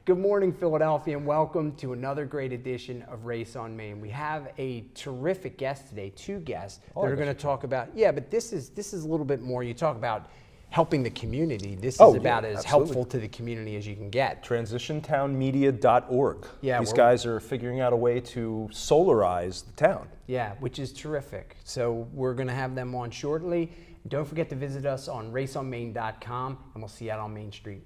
Good morning, Philadelphia, and welcome to another great edition of Race on Main. We have a terrific guest today, two guests that are going to talk about, but this is a little bit more. You talk about helping the community. This is about as helpful to the community as you can get. TransitionTownMedia.org. Yeah, these guys are figuring out a way to solarize the town. Yeah, which is terrific. So we're going to have them on shortly. Don't forget to visit us on raceonmain.com, and we'll see you out on Main Street.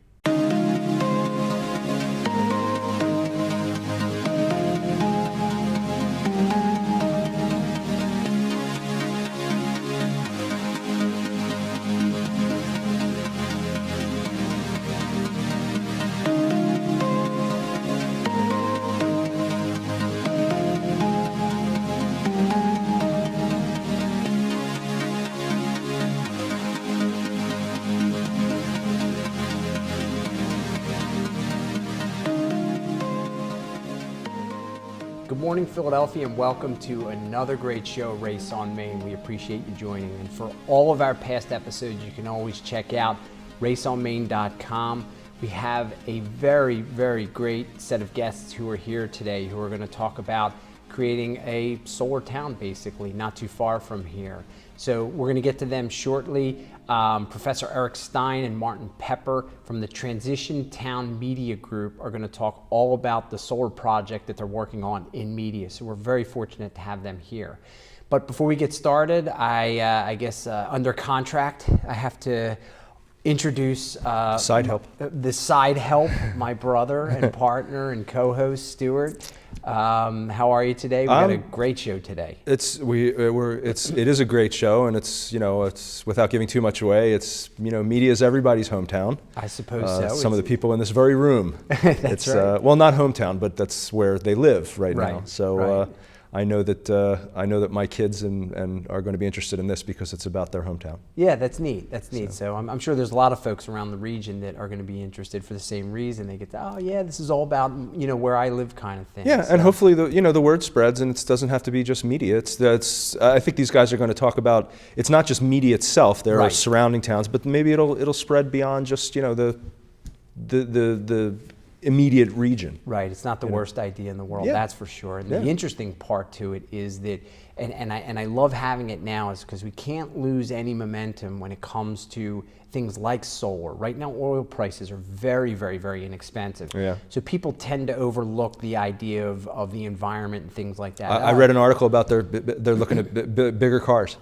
Good morning, Philadelphia, and welcome to another great show, Race on Main. We appreciate you joining. And for all of our past episodes, you can always check out raceonmain.com. We have a very, very great set of guests who are here today who are going to talk about creating a solar town, basically, not too far from here. So we're going to get to them shortly. Professor Eric Stein and Martin Pepper from the Transition Town Media Group are going to talk all about the solar project that they're working on in media. So we're very fortunate to have them here. But before we get started, I guess under contract, I have to introduce Side help. The side help, my brother and partner and co-host Stuart. How are you today? We got a great show today. It is a great show, and it's without giving too much away. Media is everybody's hometown. I suppose so. Some of the people in this very room. That's right. Well, not hometown, but that's where they live right now. So. Right. I know that my kids and are going to be interested in this because it's about their hometown. Yeah, that's neat. That's neat. So I'm sure there's a lot of folks around the region that are going to be interested for the same reason. They get to, this is all about where I live kind of thing. Yeah, so. And hopefully the word spreads, and it doesn't have to be just media. I think these guys are going to talk about it's not just media itself. There are surrounding towns, but maybe it'll spread beyond just the immediate region. Right, it's not the worst idea in the world, that's for sure. And the interesting part to it is that, and I love having it now, is because we can't lose any momentum when it comes to things like solar. Right now, oil prices are very, very, very inexpensive. Yeah. So people tend to overlook the idea of the environment and things like that. I read an article about they're looking at bigger cars.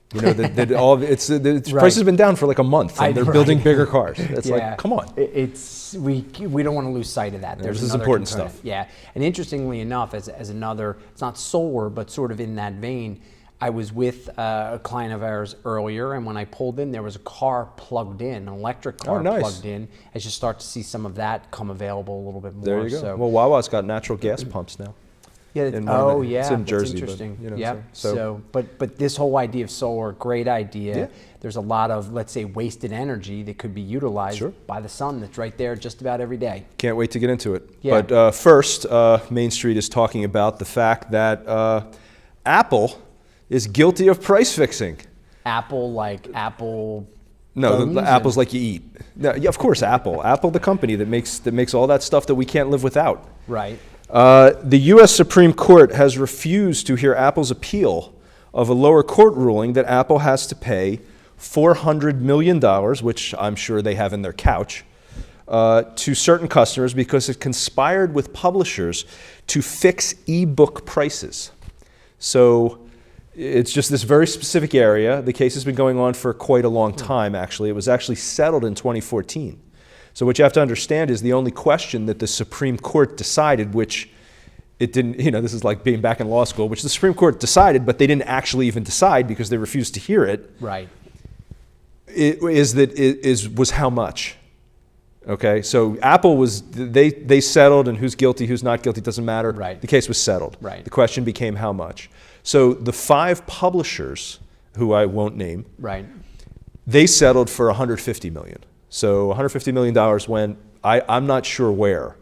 The price has been down for like a month, and they're building bigger cars. It's like, come on. We don't want to lose sight of that. This is important stuff. Yeah, and interestingly enough, as another, it's not solar, but sort of in that vein, I was with a client of ours earlier, and when I pulled in, there was a car plugged in, an electric car plugged in. As you start to see some of that come available a little bit more. There you go. So, well, Wawa's got natural gas pumps now. Yeah. It's in Jersey. That's interesting. But, But this whole idea of solar, great idea. Yeah. There's a lot of, let's say, wasted energy that could be utilized by the sun that's right there just about every day. Can't wait to get into it. Yeah. But first, Main Street is talking about the fact that Apple is guilty of price fixing. Apple, like Apple. No, the apples like you eat. No, yeah, of course, Apple. Apple, the company that makes all that stuff that we can't live without. Right. The U.S. Supreme Court has refused to hear Apple's appeal of a lower court ruling that Apple has to pay $400 million, which I'm sure they have in their couch, to certain customers because it conspired with publishers to fix e-book prices. So it's just this very specific area. The case has been going on for quite a long time, actually. It was actually settled in 2014. So what you have to understand is the only question that the Supreme Court decided, which it didn't, this is like being back in law school, which the Supreme Court decided, but they didn't actually even decide because they refused to hear it. Right. Was how much. Okay, so Apple they settled, and who's guilty, who's not guilty, doesn't matter. Right. The case was settled. Right. The question became how much. So the 5 publishers, who I won't name, they settled for $150 million. So $150 million went, I'm not sure where.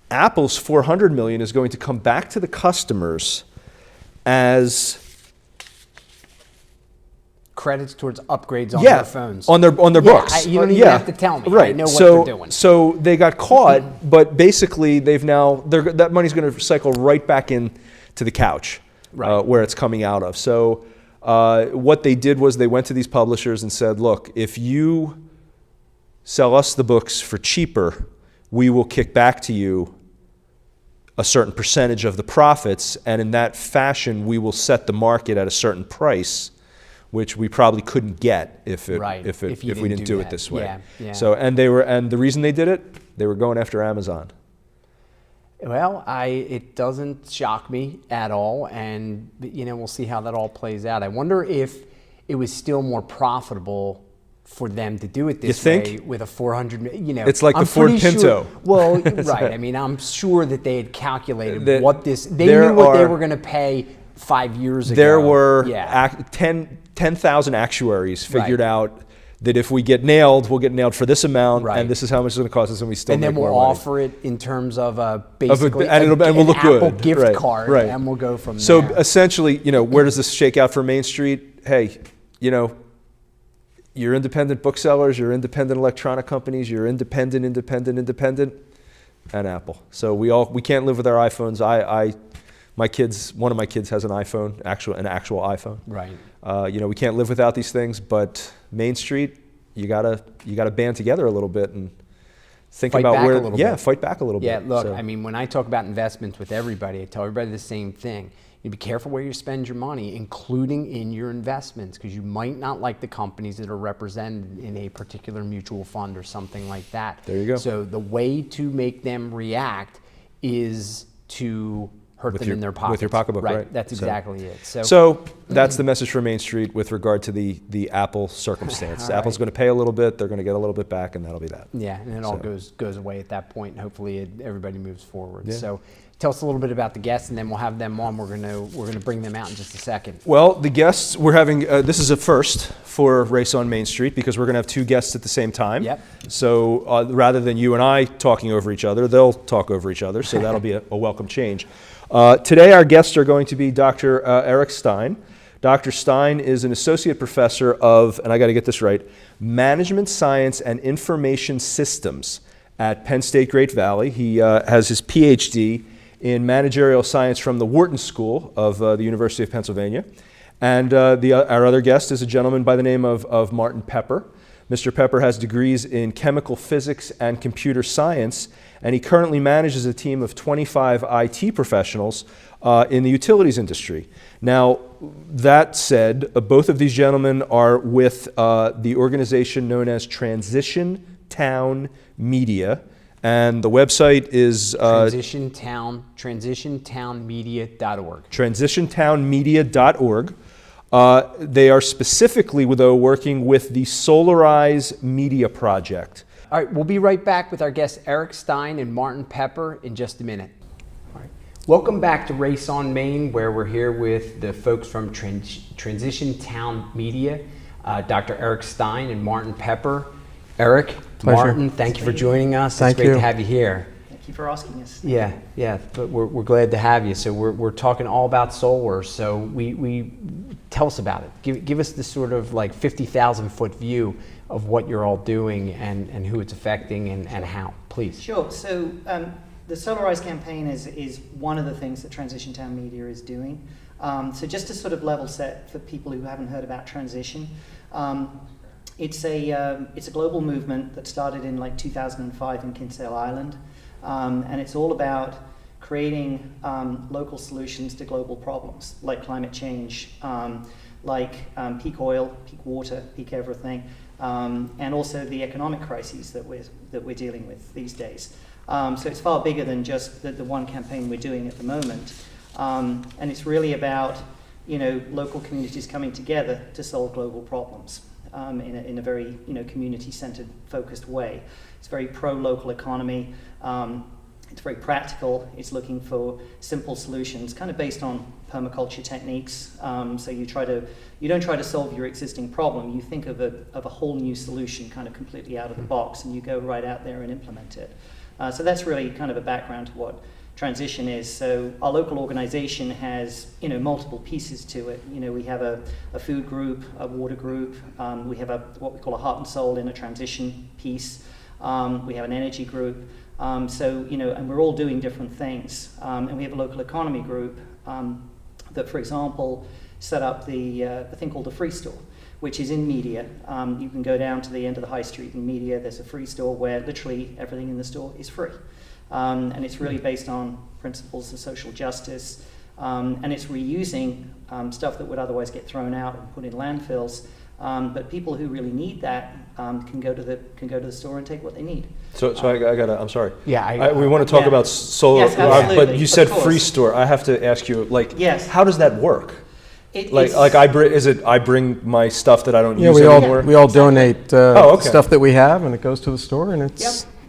Apple's $400 million is going to come back to the customers as credits towards upgrades on yeah, their phones. on their books. You don't even have to tell me. Right. I know what they're doing. So they got caught, but basically that money's going to cycle right back in to the couch, Right. where it's coming out of. So what they did was they went to these publishers and said, look, if you sell us the books for cheaper, we will kick back to you a certain percentage of the profits, and in that fashion, we will set the market at a certain price, which we probably couldn't get if we didn't do it this way. Yeah, yeah. So, and the reason they did it, they were going after Amazon. Well, it doesn't shock me at all, and we'll see how that all plays out. I wonder if it was still more profitable for them to do it this way with a 400. It's like the Ford Pinto. Sure, well, right. I mean, I'm sure that they had calculated what this. They knew what they were going to pay 5 years ago. There were 10,000 actuaries figured out that if we get nailed, we'll get nailed for this amount, and this is how much it's going to cost us, and we still make more money. And then we'll offer it in terms of basically and we'll look Apple good. gift card, and we'll go from there. So essentially, where does this shake out for Main Street? Hey, you're independent booksellers, you're independent electronic companies, you're independent, and Apple. So we can't live with our iPhones. One of my kids has an iPhone, an actual iPhone. Right. We can't live without these things, but Main Street, you gotta band together a little bit and think fight about back a little bit. Fight back a little bit. Yeah, look, I mean, when I talk about investments with everybody, I tell everybody the same thing. You be careful where you spend your money, including in your investments, because you might not like the companies that are represented in a particular mutual fund or something like that. There you go. So the way to make them react is to hurt them in their pockets. With your pocketbook, right? That's exactly it. So that's the message for Main Street with regard to the Apple circumstance. Apple's going to pay a little bit, they're going to get a little bit back, and that'll be that. Yeah, and it all goes away at that point, and hopefully everybody moves forward. Yeah. So tell us a little bit about the guests, and then we'll have them on. We're going to bring them out in just a second. Well, the guests we're having this is a first for Race on Main Street because we're going to have two guests at the same time. Yep. So rather than you and I talking over each other, they'll talk over each other. So that'll be a welcome change. Today, our guests are going to be Dr. Eric Stein. Dr. Stein is an associate professor of, and I got to get this right, Management Science and Information Systems at Penn State Great Valley. He has his PhD in managerial science from the Wharton School of the University of Pennsylvania. And our other guest is a gentleman by the name of Martin Pepper. Mr. Pepper has degrees in chemical physics and computer science, and he currently manages a team of 25 IT professionals in the utilities industry. Now, that said, both of these gentlemen are with the organization known as Transition Town Media, and the website is transitiontownmedia.org. transitiontownmedia.org. They are specifically, though, working with the Solarize Media Project. All right, we'll be right back with our guests Eric Stein and Martin Pepper in just a minute. All right. Welcome back to Race on Main, where we're here with the folks from Transition Town Media, Dr. Eric Stein and Martin Pepper. Eric, Pleasure. Martin, thank you for joining us. Thank it's great you. to have you here. Thank you for asking us. Yeah, but we're glad to have you. So we're talking all about solar. So we tell us about it. Give us the sort of like 50,000 foot view of what you're all doing and who it's affecting and how, please. Sure. So the Solarize campaign is one of the things that Transition Town Media is doing. So just to sort of level set for people who haven't heard about Transition, it's a global movement that started in like 2005 in Kinsale Island, and it's all about creating local solutions to global problems like climate change, peak oil, peak water, peak everything, and also the economic crises that we're dealing with these days. So it's far bigger than just the one campaign we're doing at the moment, and it's really about local communities coming together to solve global problems. In a very community-centered, focused way. It's very pro-local economy. It's very practical. It's looking for simple solutions, kind of based on permaculture techniques. So you don't try to solve your existing problem. You think of a whole new solution, kind of completely out of the box, and you go right out there and implement it. So that's really kind of a background to what transition is. So our local organization has, multiple pieces to it. We have a food group, a water group, we have what we call a heart and soul in a transition piece, we have an energy group, and we're all doing different things. And we have a local economy group that, for example, set up the thing called the Free Store, which is in Media. You can go down to the end of the high street in Media, there's a free store where literally everything in the store is free. And it's really based on principles of social justice, and it's reusing stuff that would otherwise get thrown out and put in landfills. But people who really need that can go to the store and take what they need. So I gotta. I'm sorry. Yeah, we want to talk about solar, Yes, absolutely, but you said of course. free store. I have to ask you, Yes. how does that work? It's- I bring my stuff that I don't Yeah, use anymore? we all donate okay. stuff that we have, and it goes to the store, and it's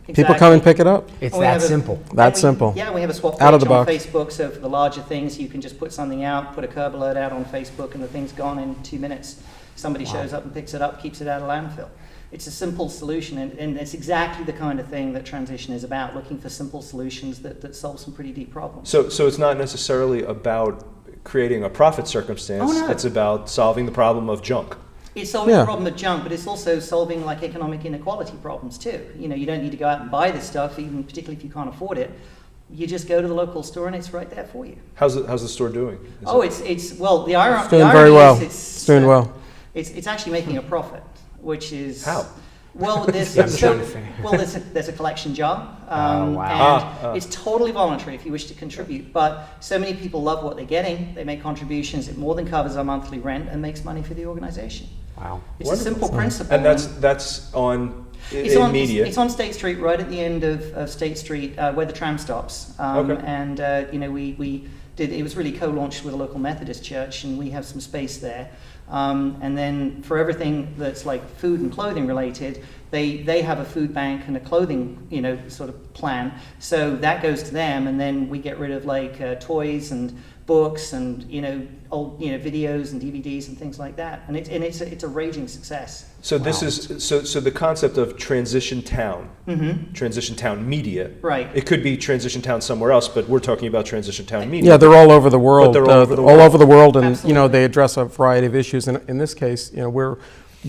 Yep, people come and exactly. pick it up. It's We that have a- simple. That simple. Yeah, we have a swap page Out of the on box. Facebook, so for the larger things, you can just put something out, put a curb alert out on Facebook, and the thing's gone in 2 minutes. Somebody shows up and picks it up, keeps it out of landfill. It's a simple solution, and it's exactly the kind of thing that transition is about, looking for simple solutions that solve some pretty deep problems. So it's not necessarily about creating a profit circumstance. Oh, no. It's about solving the problem of junk. It's solving Yeah. the problem of junk, but it's also solving like economic inequality problems too. You don't need to go out and buy this stuff, even particularly if you can't afford it. You just go to the local store and it's right there for you. How's the store doing? It's well, the irony. It's doing the very irony well. is It's doing well. It's actually making a profit, which is How? Well, there's I'm trying to figure. there's a collection jar, wow. and it's totally voluntary if you wish to contribute. But so many people love what they're getting; they make contributions. It more than covers our monthly rent and makes money for the organization. Wow. It's a simple principle. And that's on It's in on Media. It's on State Street, right at the end of State Street, where the tram stops. Okay. And we did. It was really co-launched with a local Methodist church, and we have some space there. And then for everything that's like food and clothing related, they have a food bank and a clothing sort of plan. So that goes to them, and then we get rid of like toys and books and old videos and DVDs and things like that. And it's a raging success. So this is so the concept of transition town, Mm-hmm. transition town media. Right. It could be transition town somewhere else, but we're talking about transition town media. Yeah, they're all over the world. they're all over the all world. over the world, and Absolutely. they address a variety of issues. And in this case, we're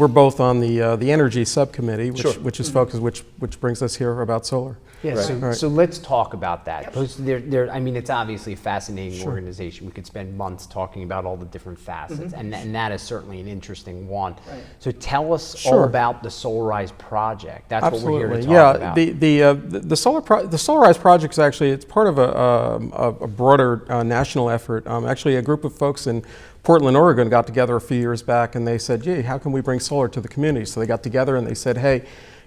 both on the energy subcommittee, Sure. which is focused, which brings us here about solar. Yeah, Right. so, Right. so let's talk about that. Yep. Because it's obviously a fascinating organization. We could spend months talking about all the different facets, and that is certainly an interesting one. Right. So tell us all Sure. about the Solarize project. That's what we're here to Absolutely, talk yeah. about. The Solarize project is actually it's part of a broader national effort. Actually, a group of folks in Portland, Oregon, got together a few years back, and they said, "Gee, how can we bring solar to the community?" So they got together and they said, "Hey,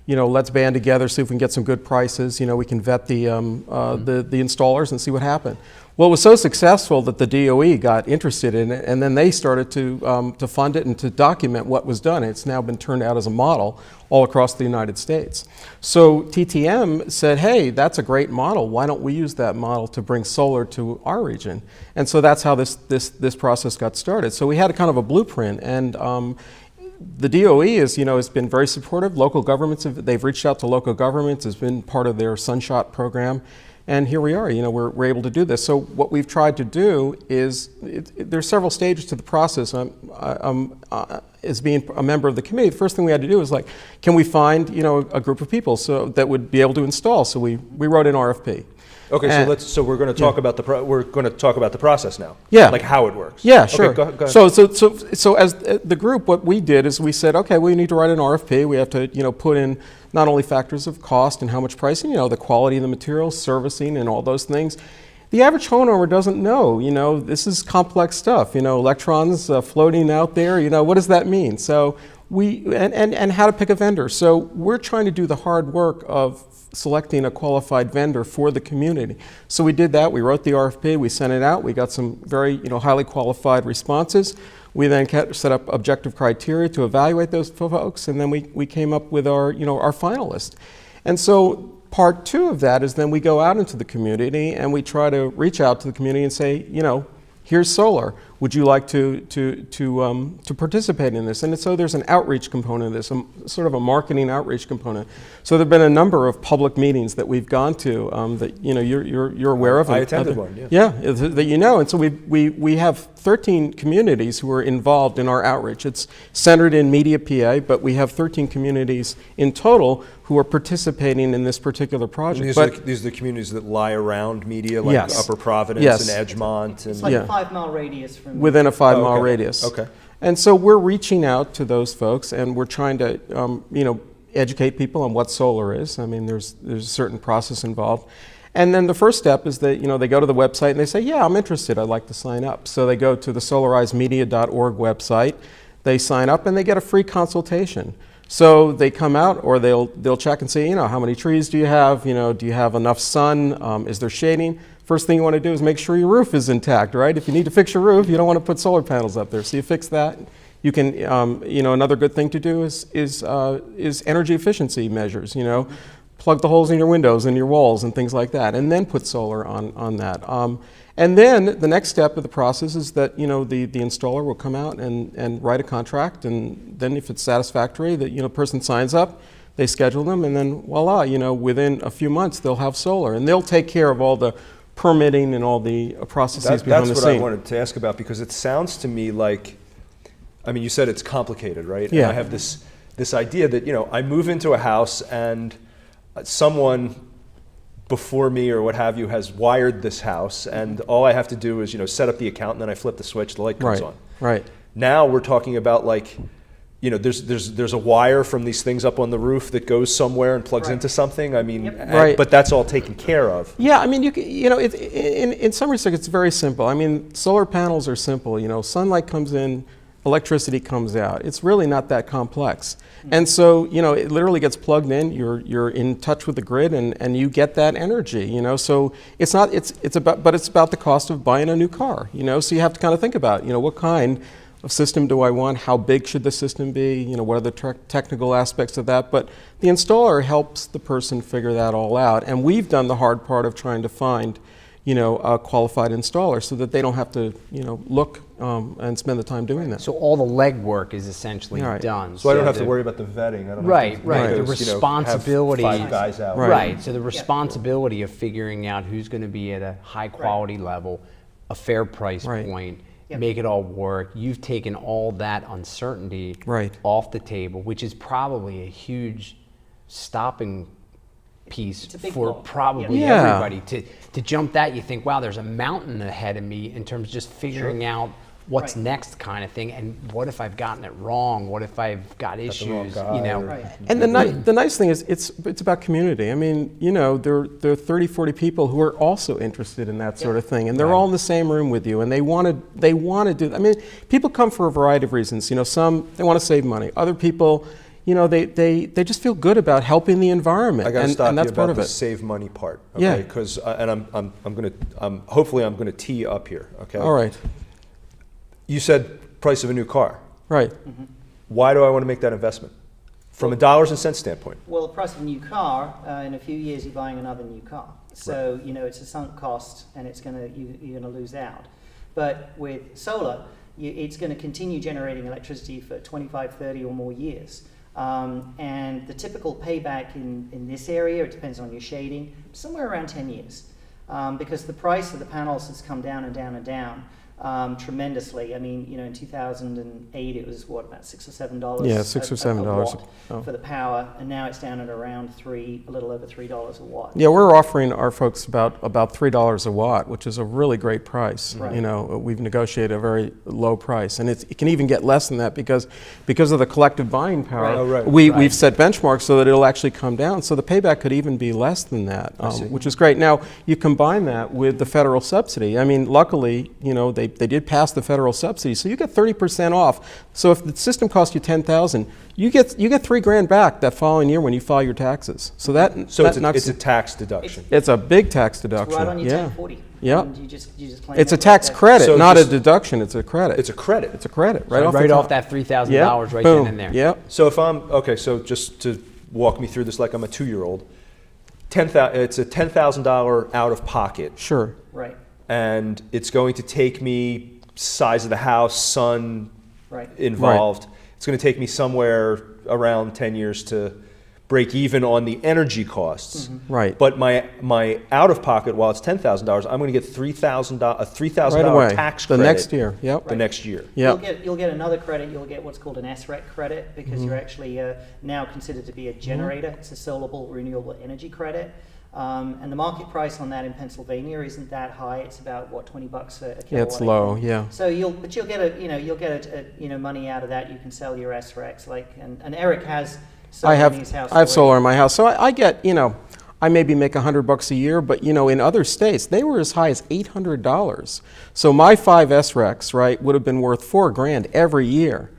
let's band together, see if we can get some good prices. We can vet the installers and see what happened." Well, it was so successful that the DOE got interested in it, and then they started to fund it and to document what was done. It's now been turned out as a model all across the United States. So TTM said, "Hey, that's a great model. Why don't we use that model to bring solar to our region?" And so that's how this process got started. So we had a kind of a blueprint, and the DOE has been very supportive. Local governments they've reached out to local governments. It's been part of their Sunshot program, and here we are. We're able to do this. So what we've tried to do is there's several stages to the process. As being a member of the committee, the first thing we had to do was like, can we find a group of people so that would be able to install? So we wrote an RFP. Okay, And- so we're going to talk about we're going to talk about the process now. Yeah. Like how it works. Yeah, Okay, sure. go ahead. So as the group, what we did is we said, okay, we need to write an RFP. We have to, put in not only factors of cost and how much pricing, the quality of the materials, servicing, and all those things. The average homeowner doesn't know, this is complex stuff, electrons floating out there, what does that mean? So and how to pick a vendor. So we're trying to do the hard work of selecting a qualified vendor for the community. So we did that. We wrote the RFP. We sent it out. We got some very highly qualified responses. We then set up objective criteria to evaluate those folks, and then we came up with our our finalists. And so part two of that is then we go out into the community and we try to reach out to the community and say, here's solar. would you like to participate in this? And so there's an outreach component of this, sort of a marketing outreach component. So there've been a number of public meetings that we've gone to that you're aware of. I attended one. Yeah. Yeah, that you know, and so we have 13 communities who are involved in our outreach. It's centered in Media, PA, but we have 13 communities in total who are participating in this particular project. These are the communities that lie around Media, like Yes. Upper Providence Yes. and Edgemont. It's And like Yeah. a 5-mile radius from within a 5-mile okay. radius. Okay. And so we're reaching out to those folks, and we're trying to, educate people on what solar is. I mean, there's a certain process involved. And then the first step is that, they go to the website and they say, yeah, I'm interested, I'd like to sign up. So they go to the solarizemedia.org website, they sign up, and they get a free consultation. So they come out, or they'll check and see, how many trees do you have? Do you have enough sun? Is there shading? First thing you want to do is make sure your roof is intact, right? If you need to fix your roof, you don't want to put solar panels up there. So you fix that. You can, another good thing to do is energy efficiency measures. Plug the holes in your windows and your walls and things like that, and then put solar on that. And then the next step of the process is that the installer will come out and write a contract, and then if it's satisfactory, the person signs up, they schedule them, and then voila, within a few months they'll have solar, and they'll take care of all the permitting and all the processes behind the That's scene. what I wanted to ask about, because it sounds to me like, you said it's complicated, right? Yeah. And I have this idea that I move into a house and someone before me or what have you has wired this house, and all I have to do is set up the account, and then I flip the switch, the light comes on. Right. Now we're talking about there's a wire from these things up on the roof that goes somewhere and plugs Right. into something. Right. But that's all taken care of. Yeah, in some respects it's very simple. Solar panels are simple. Sunlight comes in, electricity comes out. It's really not that complex. And so, it literally gets plugged in, you're in touch with the grid, and you get that energy, So it's about the cost of buying a new car, So you have to kind of think about, what kind of system do I want? How big should the system be? What are the technical aspects of that? But the installer helps the person figure that all out. And we've done the hard part of trying to find, a qualified installer so that they don't have to, look and spend the time doing that. So all the legwork is essentially Right. done. So I don't have to worry about the vetting. I don't Right, have to, right. The because, responsibility. have 5 guys out. Right. So the responsibility of figuring out who's going to be at a high quality level, a fair price Right. point, Yep. make it all work. You've taken all that uncertainty Right. off the table, which is probably a huge stopping piece It's a big for blow. probably Yeah. everybody. To jump that, you think, wow, there's a mountain ahead of me in terms of just figuring out what's Right. next kind of thing, and what if I've gotten it wrong? What if I've got wrong issues? guy or- Right. And the nice thing is it's about community. There are 30, 40 people who are also interested in that sort of thing, and they're all in the same room with you, and they want to do. People come for a variety of reasons. Some they want to save money. Other people, they just feel good about helping the environment. I got to and stop that's you part about of the it. save money part, Yeah. okay? Because hopefully I'm gonna tee up here, okay? All right. You said price of a new car. Right. Why do I want to make that investment? From a dollars and cents standpoint. Well, the price of a new car, in a few years you're buying another new car. So, it's a sunk cost, and you're going to lose out. But with solar, it's going to continue generating electricity for 25, 30 or more years. And the typical payback in this area, it depends on your shading, somewhere around 10 years. Because the price of the panels has come down and down and down. Tremendously. In 2008 it was about $6 or $7. Yeah, $6 or $7 a watt oh. for the power, and now it's down at around a little over $3 a watt. Yeah, we're offering our folks about $3 a watt, which is a really great price. Right. We've negotiated a very low price, and it can even get less than that because of the collective buying power. Right. Oh, right. We've set benchmarks so that it'll actually come down. So the payback could even be less than that, which is great. Now you combine that with the federal subsidy. Luckily, they did pass the federal subsidy, so you get 30% off. So if the system costs you $10,000, you get $3,000 back that following year when you file your taxes. So It's a tax deduction. it's a big tax deduction. Right on your yeah. 1040. Yeah. And you just claim It's a that tax right credit, So not a just- deduction. It's a credit. It's a credit. It's a credit, right So off right the off top. that $3,000 Yeah. right Boom. then and there. Yeah. So so just to walk me through this like I'm a 2-year-old, it's a $10,000 out of pocket, Sure. Right. and it's going to take me size of the house, sun Right. involved. It's going to take me somewhere around 10 years to break even on the energy costs. Right. But my out of pocket, while it's $10,000, I'm going to get a $3,000 Right away. tax The credit next year. Yep. the next year. Yep. You'll get another credit. You'll get what's called an SREC credit because you're actually now considered to be a generator. It's a saleable renewable energy credit. And the market price on that in Pennsylvania isn't that high. It's about what, $20 a kilowatt. Yeah, it's low. Yeah. So you'll get money out of that. You can sell your SRECs and Eric has solar in his house. I have solar in my house, so I get I maybe make $100 a year, but in other states they were as high as $800. So my 5 SRECs, right, would have been worth $4,000 every year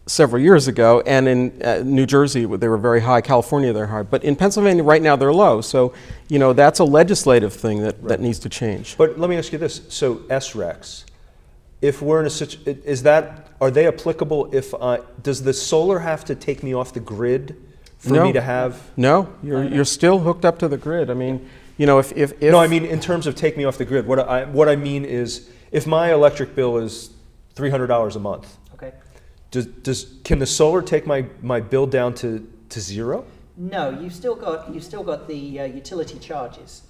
several years ago, and in New Jersey they were very high, California they're high, but in Pennsylvania right now they're low. So that's a legislative thing that needs to change. But let me ask you this: so SRECs, if we're in a situation, are they applicable? Does the solar have to take me off the grid for me to have? No, you're still hooked up to the grid. I mean, if No, I mean in terms of take me off the grid. What I mean is, if my electric bill is $300 a month, Okay. Can the solar take my bill down to zero? No, you've still got the utility charges,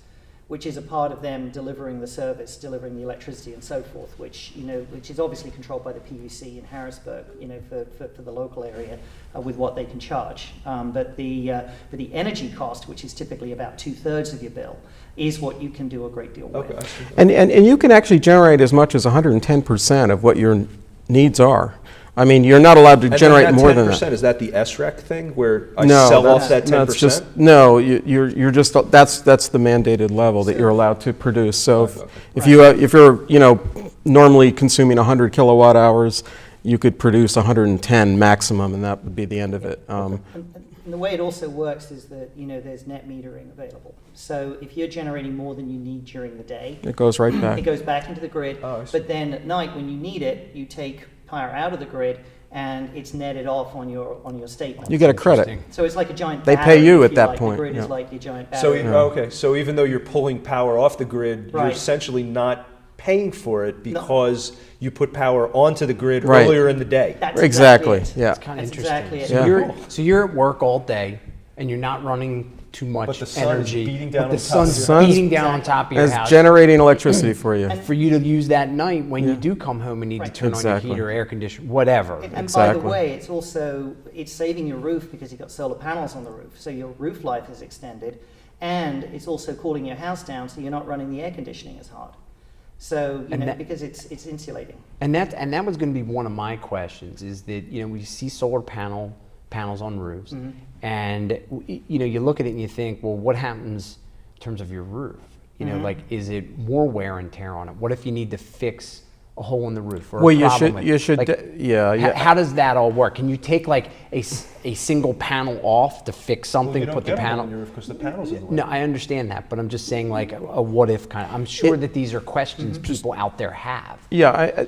which is a part of them delivering the service, delivering the electricity and so forth, which is obviously controlled by the PUC in Harrisburg, for the local area with what they can charge. But the energy cost, which is typically about 2/3 of your bill, is what you can do a great deal with. Okay. and you can actually generate as much as 110% of what your needs are. I mean, you're not allowed to generate more than that. Is that the SREC thing where I No, sell off that 10%? no, it's just no. You're just that's the mandated level that you're allowed to produce. So if you're normally consuming 100 kilowatt hours, you could produce 110 maximum, and that would be the end of it. And the way it also works is that there's net metering available. So if you're generating more than you need during the day, It goes right back. it goes back into the grid. Oh, I see. But then at night, when you need it, you take power out of the grid, and it's netted off on your statement. You get a credit. So it's like a giant. They battery, pay you if at that like. point, The grid yeah. is like your giant So battery. so even though you're pulling power off the grid, you're Right. essentially not paying for it because you put power onto the grid Right. earlier in the day. That's Exactly. it. Yeah. It's kind of That's interesting. exactly it. Yeah. So you're at work all day, and you're not running too much But the sun is energy. beating down but the on top of sun's your house. beating down on top of your As house. generating electricity for you. For you to use that night when you do come home and need to Right. turn on Exactly. your heater, air conditioner, whatever. And by the Exactly. way, it's saving your roof because you've got solar panels on the roof, so your roof life is extended, and it's also cooling your house down, so you're not running the air conditioning as hard. So because it's insulating. And that was going to be one of my questions, is that we see solar panels on roofs, and you look at it and you think, well, what happens in terms of your roof? Like, is it more wear and tear on it? What if you need to fix a hole in the roof or Well, a problem with you should, like, yeah. How does that all work? Can you take like a single panel off to fix something, put the panel? because the panels in the way. No, I understand that, but I'm just saying like a what if kind of. I'm sure that these are questions people out there have. Yeah,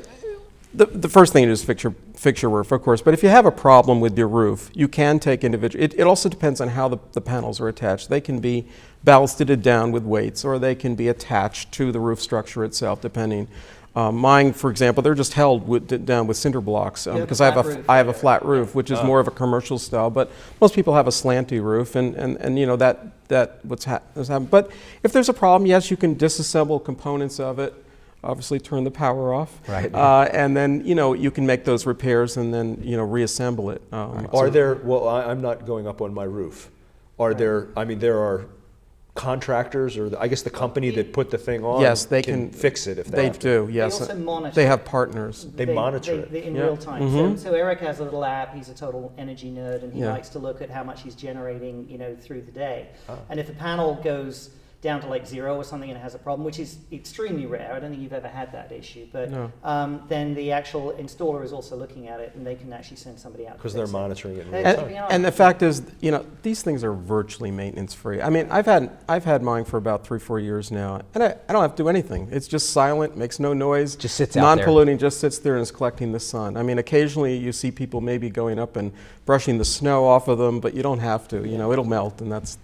the first thing is fix your roof, of course. But if you have a problem with your roof, you can take individual. It also depends on how the panels are attached. They can be ballasted down with weights, or they can be attached to the roof structure itself, depending. Mine, for example, they're just held down with cinder blocks because I have a flat roof, which is more of a commercial style. But most people have a slanty roof, and that what's happening. But if there's a problem, yes, you can disassemble components of it. Obviously, turn the power off, Right. And then you can make those repairs and then reassemble it. Are there? Well, I'm not going up on my roof. Are there? I mean, there are contractors, or I guess the company that put the thing on. Yes, they can fix it if They have to. do. Yes, They also monitor. they have partners. They monitor it. in Yeah. real time. So Eric has a little app. He's a total energy nerd, and he Yeah. likes to look at how much he's generating, through the day. And if a panel goes down to like 0 or something and it has a problem, which is extremely rare, I don't think you've ever had that issue, but No. then the actual installer is also looking at it, and they can actually send somebody out to Because fix they're it. monitoring it in They- real to time. be honest, And the fact is, these things are virtually maintenance free. I mean, I've had mine for about 3-4 years now, and I don't have to do anything. It's just silent, makes no noise, Just sits out there. non-polluting, just sits there and is collecting the sun. I mean, occasionally you see people maybe going up and brushing the snow off of them, but you don't have to. It'll melt, and that's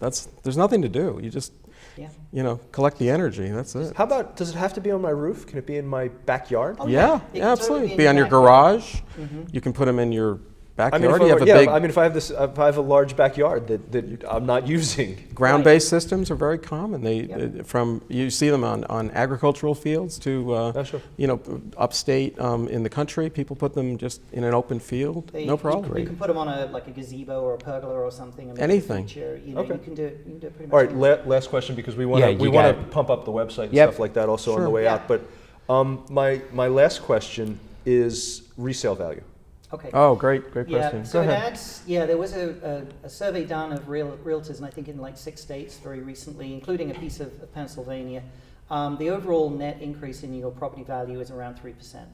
there's nothing to do. You just Yeah. Collect the energy. That's it. How about, does it have to be on my roof? Can it be in my backyard? Oh, Yeah, It can absolutely. totally Be on your backyard. garage. You can put them in your I mean, backyard. You have a big if I have a large backyard that I'm not using. ground-based systems are very common. From you see them on agricultural fields to Sure. upstate in the country. People put them just in an open field. No problem. You can put them on a gazebo or a pergola or something. And make it Anything. feature, Okay. You can do it pretty much. All right, last question, because we want Yeah, to you got to it. pump up the website and Yep. stuff like that also on Sure. the way Yeah. out. But my last question is resale value. Okay. Oh, great question. Yeah, so Go it ahead. adds, there was a survey done of realtors, and I think in like 6 states very recently, including a piece of Pennsylvania. The overall net increase in your property value is around 3%.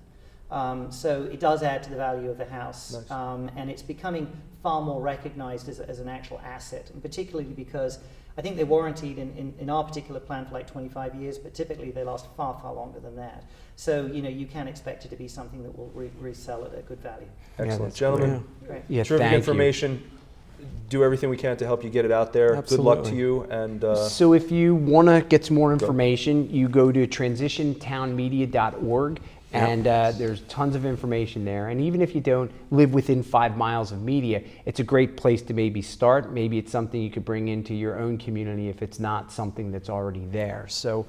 So it does add to the value of the house. Nice. And it's becoming far more recognized as an actual asset, and particularly because I think they're warranted in our particular plan for like 25 years, but typically they last far, far longer than that. So, you can expect it to be something that will resell at a good value. Excellent. that's Gentlemen, Great. Yeah, terrific thank you. information. Do everything we can to help you get it out there. Good luck to Absolutely. you. And So if you want to get some more information, you go to transitiontownmedia.org, and there's tons of information there. And even if you don't live within 5 miles of media, it's a great place to maybe start. Maybe it's something you could bring into your own community if it's not something that's already there. So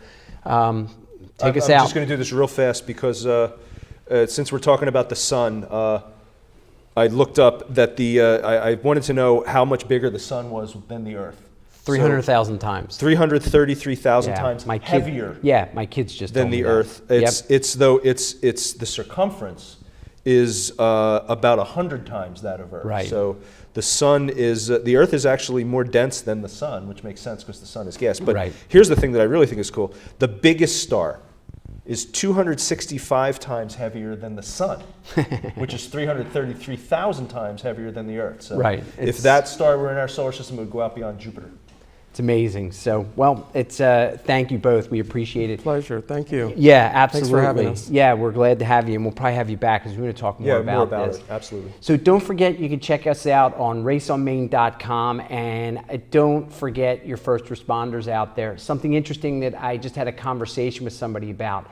take us I'm out. just going to do this real fast because since we're talking about the sun, I looked up that I wanted to know how much bigger the sun was than the Earth. 300,000 times. 333,000 times my kid- heavier Yeah, my kids just than told me the that. Earth. It's the circumference is about 100 times that of Earth. Right. So the sun is the Earth is actually more dense than the sun, which makes sense because the sun is gas. But Right. here's the thing that I really think is cool: the biggest star is 265 times heavier than the sun, which is 333,000 times heavier than the Earth. So Right. if It's- that star were in our solar system, it would go out beyond Jupiter. It's amazing. So, well, it's thank you both. We appreciate it. Pleasure. Thank you. Yeah, absolutely. Thanks for having us. Yeah, we're glad to have you, and we'll probably have you back because we're going to talk more about this. it. Absolutely. So don't forget, you can check us out on raceonmain.com, and don't forget your first responders out there. Something interesting that I just had a conversation with somebody about.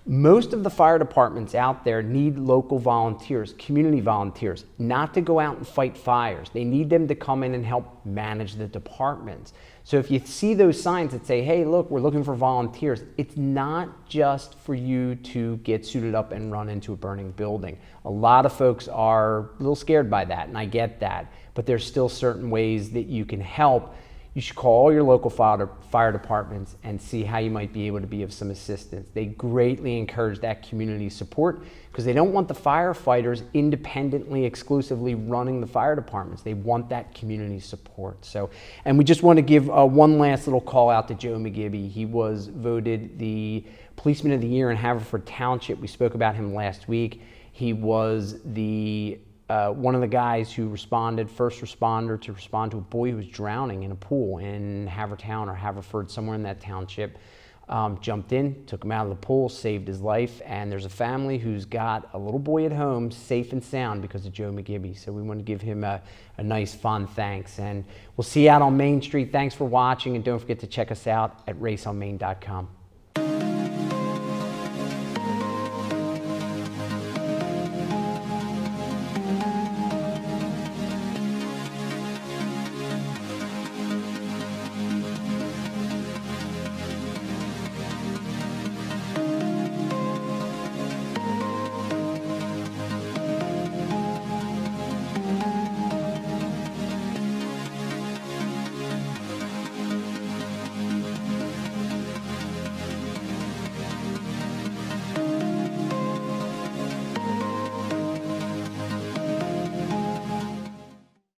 Most of the fire departments out there need local volunteers, community volunteers, not to go out and fight fires. They need them to come in and help manage the departments. So if you see those signs that say, hey, look, we're looking for volunteers, it's not just for you to get suited up and run into a burning building. A lot of folks are a little scared by that, and I get that, but there's still certain ways that you can help. You should call all your local fire departments and see how you might be able to be of some assistance. They greatly encourage that community support because they don't want the firefighters independently, exclusively running the fire departments. They want that community support. So, and we just want to give one last little call out to Joe McGibby. He was voted the Policeman of the Year in Haverford Township. We spoke about him last week. He was the one of the guys who responded, first responder to respond to a boy who was drowning in a pool in Havertown or Haverford, somewhere in that township. Jumped in, took him out of the pool, saved his life, and there's a family who's got a little boy at home safe and sound because of Joe McGibby. So we want to give him a nice, fond thanks. And we'll see you out on Main Street. Thanks for watching, and don't forget to check us out at raceonmain.com.